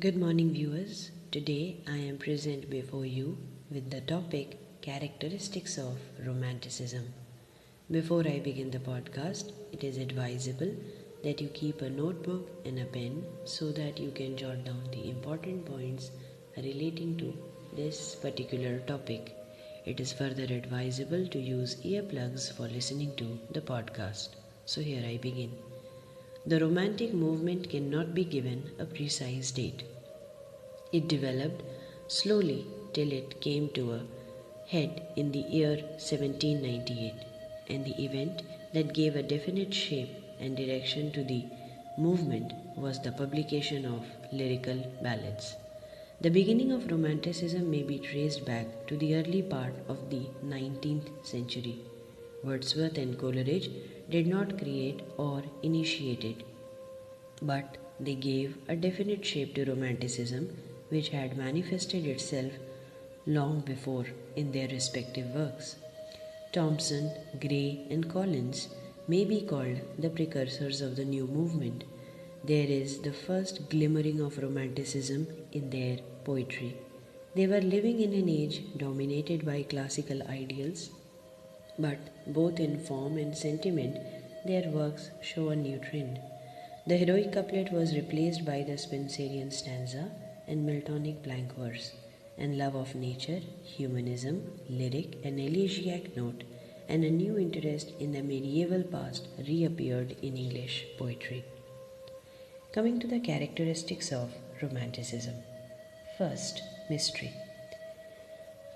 Good morning, viewers. Today I am present before you with the topic Characteristics of Romanticism. Before I begin the podcast, it is advisable that you keep a notebook and a pen so that you can jot down the important points relating to this particular topic. It is further advisable to use earplugs for listening to the podcast. So here I begin. The Romantic movement cannot be given a precise date. It developed slowly till it came to a head in the year 1798, and the event that gave a definite shape and direction to the movement was the publication of lyrical ballads. The beginning of Romanticism may be traced back to the early part of the 19th century. Wordsworth and Coleridge did not create or initiate it, but they gave a definite shape to Romanticism, which had manifested itself long before in their respective works. Thomson, Gray, and Collins may be called the precursors of the new movement. There is the first glimmering of Romanticism in their poetry. They were living in an age dominated by classical ideals, but both in form and sentiment, their works show a new trend. The heroic couplet was replaced by the Spenserian stanza and Miltonic blank verse, and love of nature, humanism, lyric, and elegiac note, and a new interest in the medieval past reappeared in English poetry. Coming to the characteristics of Romanticism. First, mystery.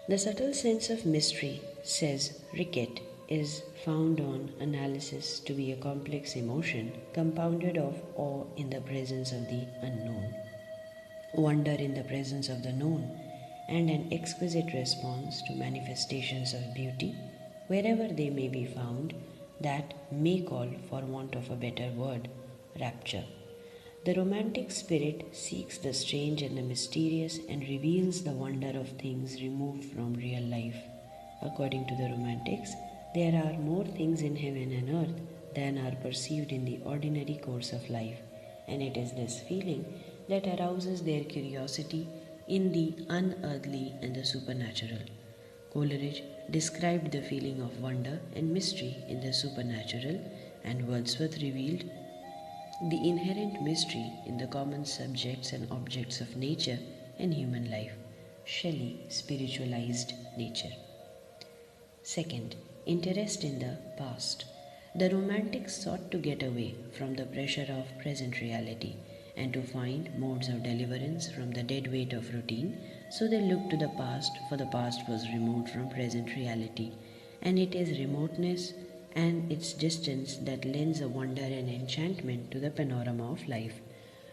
The subtle sense of mystery, says Rickett, is found on analysis to be a complex emotion compounded of awe in the presence of the unknown, wonder in the presence of the known, and an exquisite response to manifestations of beauty wherever they may be found that may call, for want of a better word, rapture. The romantic spirit seeks the strange and the mysterious and reveals the wonder of things removed from real life. According to the Romantics, there are more things in heaven and earth than are perceived in the ordinary course of life, and it is this feeling that arouses their curiosity in the unearthly and the supernatural. Coleridge described the feeling of wonder and mystery in the supernatural, and Wordsworth revealed the inherent mystery in the common subjects and objects of nature and human life. Shelley spiritualized nature. Second, interest in the past. The Romantics sought to get away from the pressure of present reality and to find modes of deliverance from the dead weight of routine, so they looked to the past, for the past was removed from present reality, and it is remoteness and its distance that lends a wonder and enchantment to the panorama of life.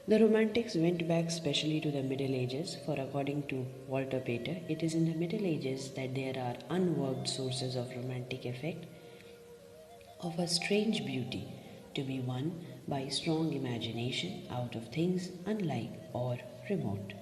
The Romantics went back specially to the Middle Ages, for according to Walter Pater, it is in the Middle Ages that there are unworked sources of romantic effect of a strange beauty to be won by strong imagination out of things unlike or remote.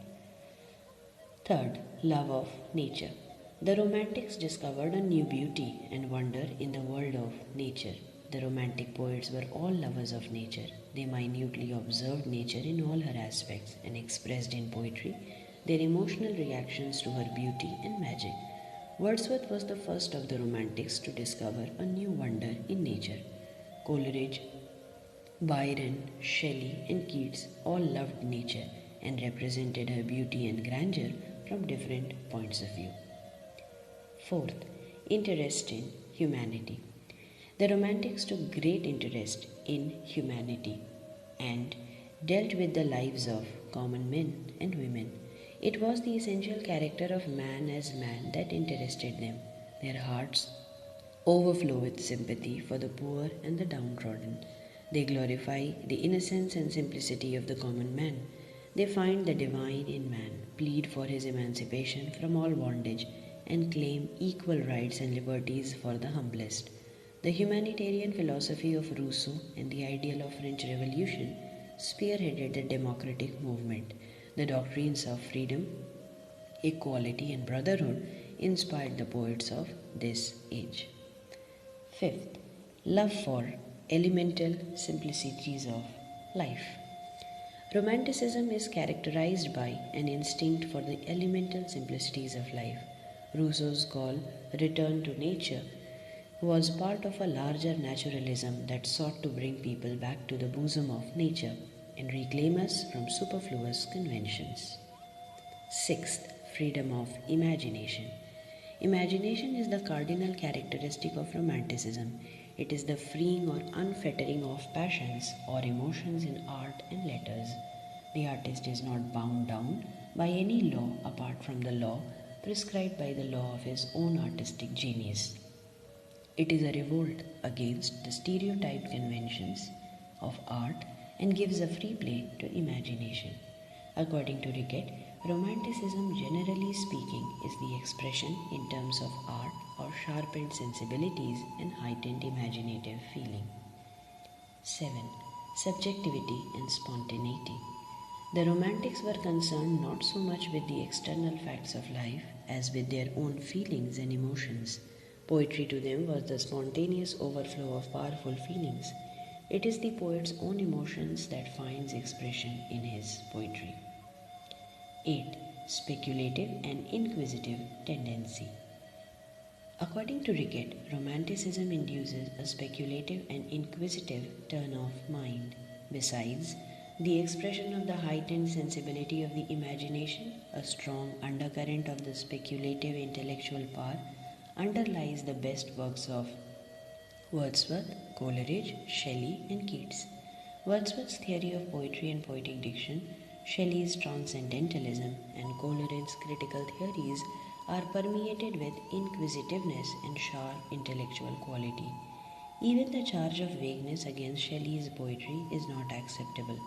Third, love of nature. The Romantics discovered a new beauty and wonder in the world of nature. The Romantic poets were all lovers of nature. They minutely observed nature in all her aspects and expressed in poetry their emotional reactions to her beauty and magic. Wordsworth was the first of the Romantics to discover a new wonder in nature. Coleridge, Byron, Shelley, and Keats all loved nature and represented her beauty and grandeur from different points of view. Fourth, interest in humanity. The Romantics took great interest in humanity and dealt with the lives of common men and women. It was the essential character of man as man that interested them. Their hearts overflow with sympathy for the poor and the downtrodden. They glorify the innocence and simplicity of the common man. They find the divine in man, plead for his emancipation from all bondage, and claim equal rights and liberties for the humblest. The humanitarian philosophy of Rousseau and the ideal of French Revolution spearheaded the democratic movement. The doctrines of freedom, equality, and brotherhood inspired the poets of this age. Fifth, love for elemental simplicities of life. Romanticism is characterized by an instinct for the elemental simplicities of life. Rousseau's call, Return to Nature, was part of a larger naturalism that sought to bring people back to the bosom of nature and reclaim us from superfluous conventions. Sixth, freedom of imagination. Imagination is the cardinal characteristic of Romanticism. It is the freeing or unfettering of passions or emotions in art and letters. The artist is not bound down by any law apart from the law prescribed by the law of his own artistic genius. It is a revolt against the stereotyped conventions of art and gives a free play to imagination. According to Rickett, Romanticism, generally speaking, is the expression in terms of art or sharpened sensibilities and heightened imaginative feeling. 7. Subjectivity and spontaneity. The Romantics were concerned not so much with the external facts of life as with their own feelings and emotions. Poetry to them was the spontaneous overflow of powerful feelings. It is the poet's own emotions that finds expression in his poetry. 8. Speculative and inquisitive tendency. According to Rickett, Romanticism induces a speculative and inquisitive turn of mind. Besides the expression of the heightened sensibility of the imagination, a strong undercurrent of the speculative intellectual power underlies the best works of Wordsworth, Coleridge, Shelley, and Keats. Wordsworth's theory of poetry and poetic diction, Shelley's transcendentalism, and Coleridge's critical theories are permeated with inquisitiveness and sharp intellectual quality. Even the charge of vagueness against Shelley's poetry is not acceptable.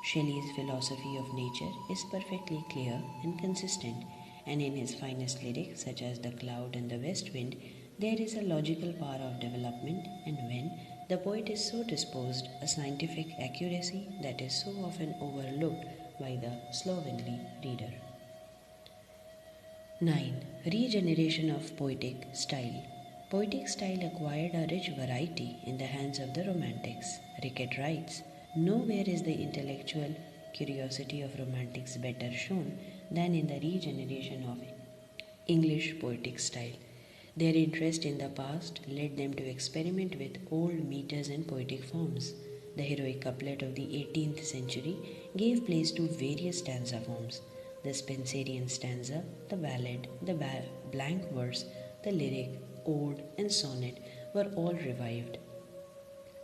Shelley's philosophy of nature is perfectly clear and consistent, and in his finest lyrics, such as The Cloud and the West Wind, there is a logical power of development, and when the poet is so disposed, a scientific accuracy that is so often overlooked by the slovenly reader. 9. Regeneration of poetic style. Poetic style acquired a rich variety in the hands of the Romantics. Rickett writes, Nowhere is the intellectual curiosity of Romantics better shown than in the regeneration of English poetic style. Their interest in the past led them to experiment with old meters and poetic forms. The heroic couplet of the 18th century gave place to various stanza forms. The Spenserian stanza, the ballad, the blank verse, the lyric, ode, and sonnet were all revived.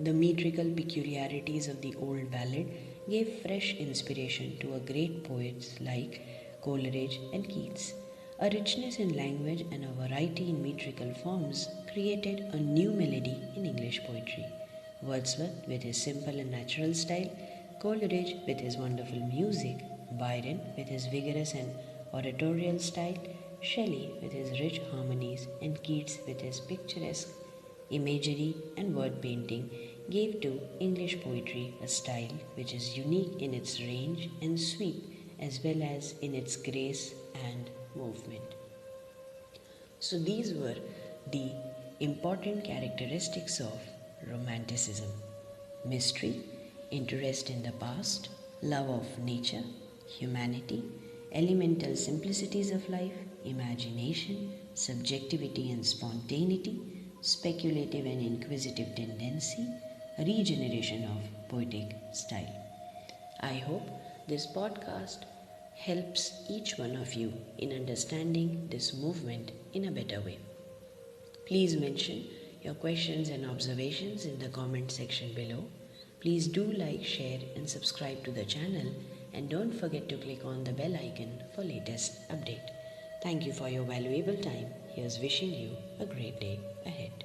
The metrical peculiarities of the old ballad gave fresh inspiration to a great poets like Coleridge and Keats. A richness in language and a variety in metrical forms created a new melody in English poetry. Wordsworth with his simple and natural style, Coleridge with his wonderful music, Byron with his vigorous and oratorial style, Shelley with his rich harmonies, and Keats with his picturesque imagery and word painting gave to English poetry a style which is unique in its range and sweep as well as in its grace and movement. So these were the important characteristics of Romanticism: mystery, interest in the past, love of nature, humanity, elemental simplicities of life, imagination, subjectivity and spontaneity, speculative and inquisitive tendency, regeneration of poetic style. I hope this podcast helps each one of you in understanding this movement in a better way. Please mention your questions and observations in the comment section below. Please do like, share and subscribe to the channel, and don't forget to click on the bell icon for latest update. Thank you for your valuable time. Here's wishing you a great day ahead.